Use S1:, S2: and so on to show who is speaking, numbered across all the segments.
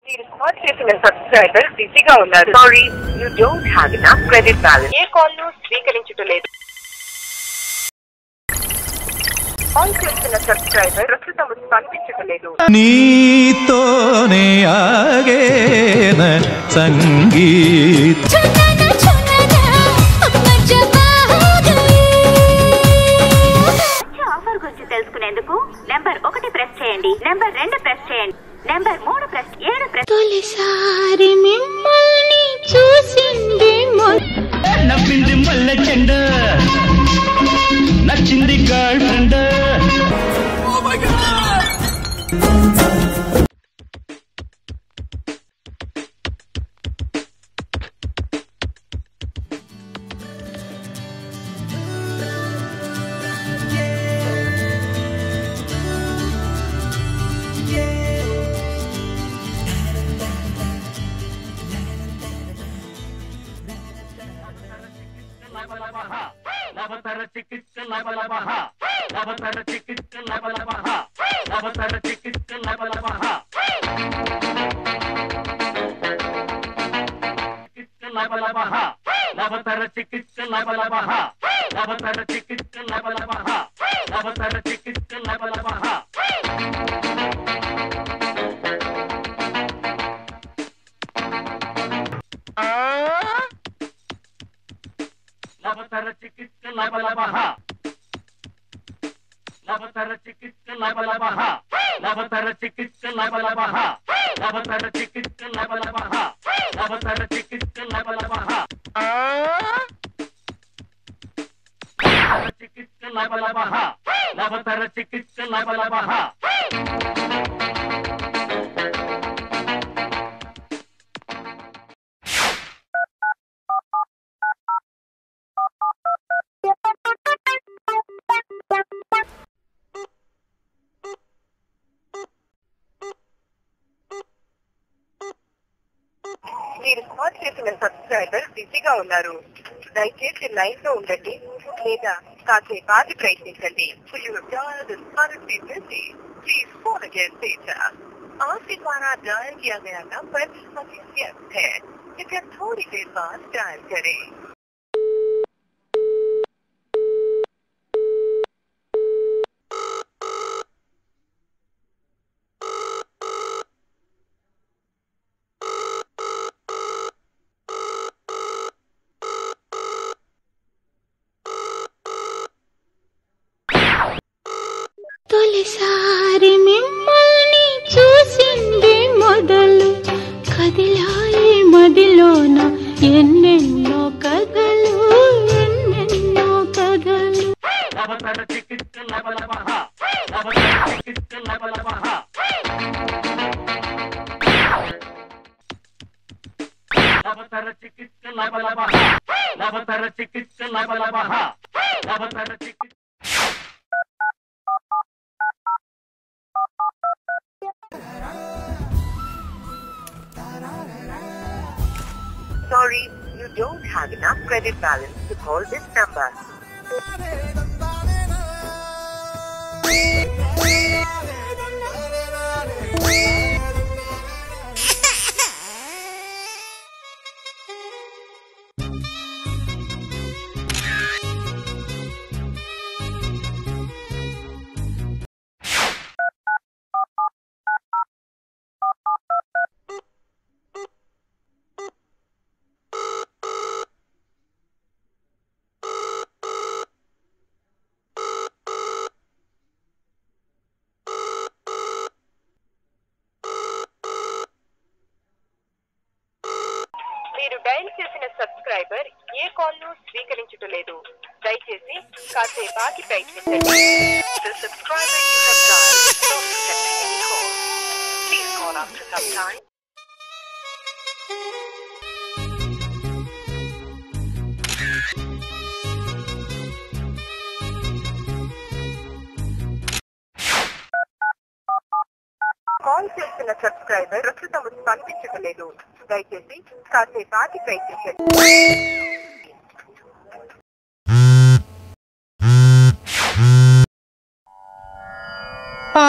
S1: మీరు కాల్ చేసిన సబ్స్క్రైబర్ బిజీగా ఉన్నారు. Sorry, you don't have enough credit balance. A call ను స్వీకరించడం లేదు. కాల్ చేసిన సబ్స్క్రైబర్ ప్రస్తుతం స్పందించడం లేదు.
S2: నీతోనే ఆగేన సంగీత
S3: ఆఫర్ గురించి తెలుసుకునేందుకు నెంబర్ 1 ప్రెస్ చేయండి, నెంబర్ 2 ప్రెస్ చేయండి, నెంబర్ 3 ప్రెస్ 7 ప్రెస్.
S4: తొలిసారి మిమ్మల్ని చూసింది
S2: నవ్వింది మల్లె చెండ, నచ్చింది గర్ల్ ఫ్రెండ్. నవతర చికిత్స నవలవహ, నవతర చికిత్స నవలవహ, నవతర చికిత్స నవలవహ, చికిత్స నవలవహ, నవతర చికిత్స నవలవహ, నవతర చికిత్స నవలవహ, నవతర చికిత్స నవలవహ. నవతర చికిత్స నవలవహ, నవతర చికిత్స నవలవహ, నవతర చికిత్స నవలవహ, నవతర చికిత్స నవలవహ, నవతర చికిత్స నవలవహ, చికిత్స నవలవహ, నవతర చికిత్స నవలవహ.
S1: మీరు కాల్ చేసిన సబ్స్క్రైబర్ బిజీగా ఉన్నారు. దయచేసి లైన్ లో ఉండండి లేదా కాసేపు ఆగి ప్రయత్నించండి. आपके द्वारा डायल किया गया नंबर अभी व्यस्त है, कृपया थोड़ी देर बाद डायल करें.
S4: తొలిసారి మిమ్మల్ని చూసింది మొదలు, కదిలాయి మదిలోన ఎన్నెన్నో కథలు, ఎన్నెన్నో కథలు.
S2: నవతర చికిత్స నవలవహ, నవతర చికిత్స నవలవహ, నవతర చికిత్స నవలవహ, నవతర చికిత్స నవలవహ, నవతర చికిత్స.
S1: Sorry, you don't have enough credit balance to call this number. మీరు డయల్ చేసిన సబ్స్క్రైబర్ ఏ కాల్ ను స్వీకరించడం లేదు. దయచేసి కాసేపు ఆగి ప్రయత్నించండి. The subscriber you have dialed is not accepting any call. Please call after some time. Call చేస్తున్న సబ్స్క్రైబర్ ప్రస్తుతం స్పందించడం లేదు. దయచేసి కాసేపు ఆగి ప్రయత్నించండి.
S2: ఆ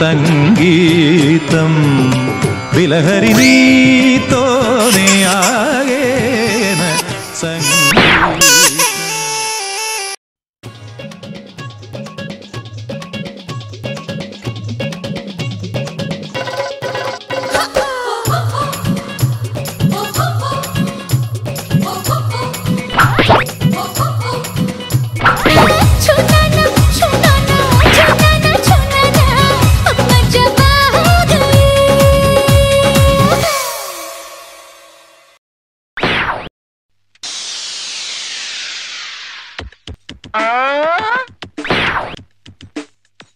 S5: సంగీతం విలహరి నీతోనే ఆగేన సంగీతం.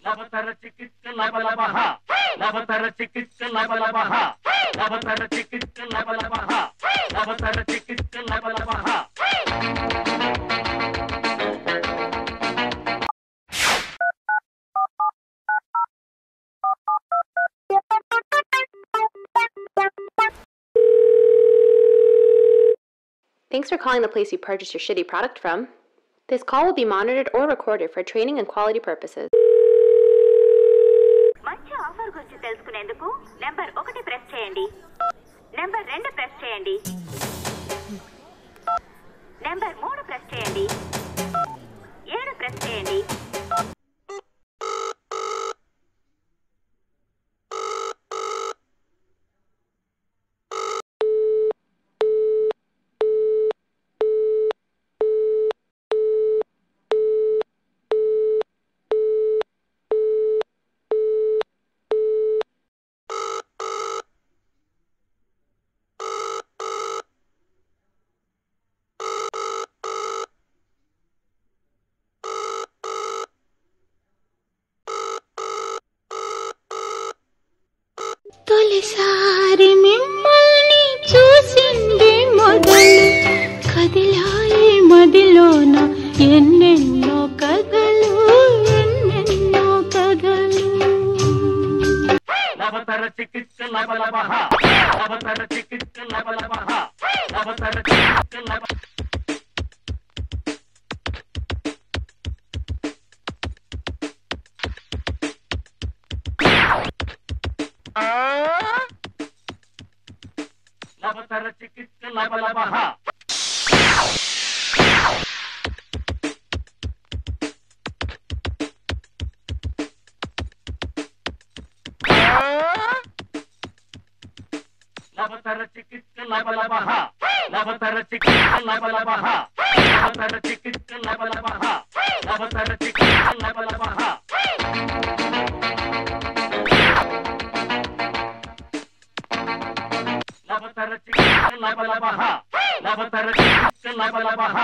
S2: లబతర చికిత్స లబలబహ లబతర చికిత్స లబలబహ లబతర చికిత్స లబలబహ లబతర చికిత్స లబలబహ.
S6: Thanks for calling the place you purchased your shitty product from. This call will be monitored or recorded for training and quality purposes.
S3: మంచి ఆఫర్ గురించి తెలుసుకునేందుకు నెంబర్ 1 ప్రెస్ చేయండి. నెంబర్ 2 ప్రెస్ చేయండి. నెంబర్ 3 ప్రెస్ చేయండి. 7 ప్రెస్ చేయండి.
S4: తొలిసారి మిమ్మల్ని చూసింది మొదలు కదిలాయి మదిలోన ఎన్నెన్నో కథలు ఎన్నెన్నో కథలు.
S2: లబతర చికిత్స లబలబహ లబతర చికిత్స లబలబహ లబతర చికిత్స లబ. లబతర చికిత్స లబలబహ లబతర చికిత్స లబలబహ లబతర చికిత్స లబలబహ లబతర చికిత్స లబలబహ లబతర చికిత్స లబలబహ. లబతర చికిత్స లబలబహ లబతర చికిత్స లబలబహ.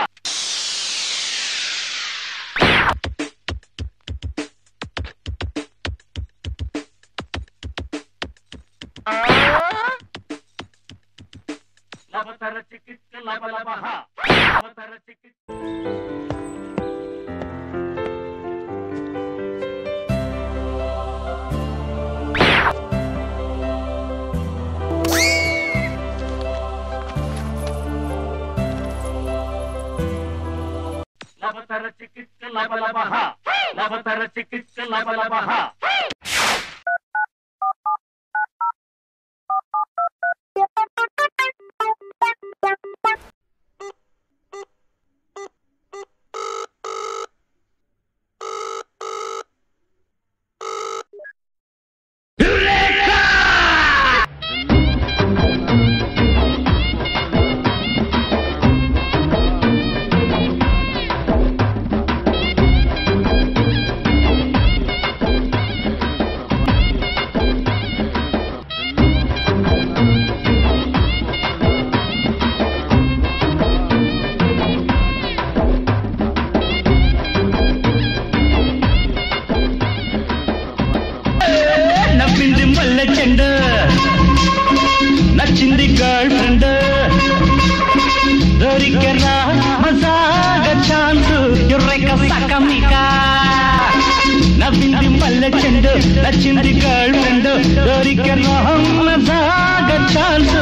S2: లబతర చికిత్స లబలబహ లబతర చికిత్స. లబతర చికిత్స లబలబహ లబతర చికిత్స లబలబహ. నచ్చింది గర్ల్ ఫ్రెండ్ దొరికెనా మజాగా ఛాన్స్ ఎర్రెక సకమిక నవ్వింది మల్లె చెండు నచ్చింది గర్ల్ ఫ్రెండ్ దొరికెనా మజాగా ఛాన్స్.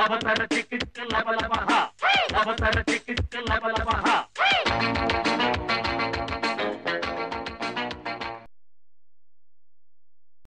S2: అవసర చికిత్స నబలమహ అవసర చికిత్స నబలమహ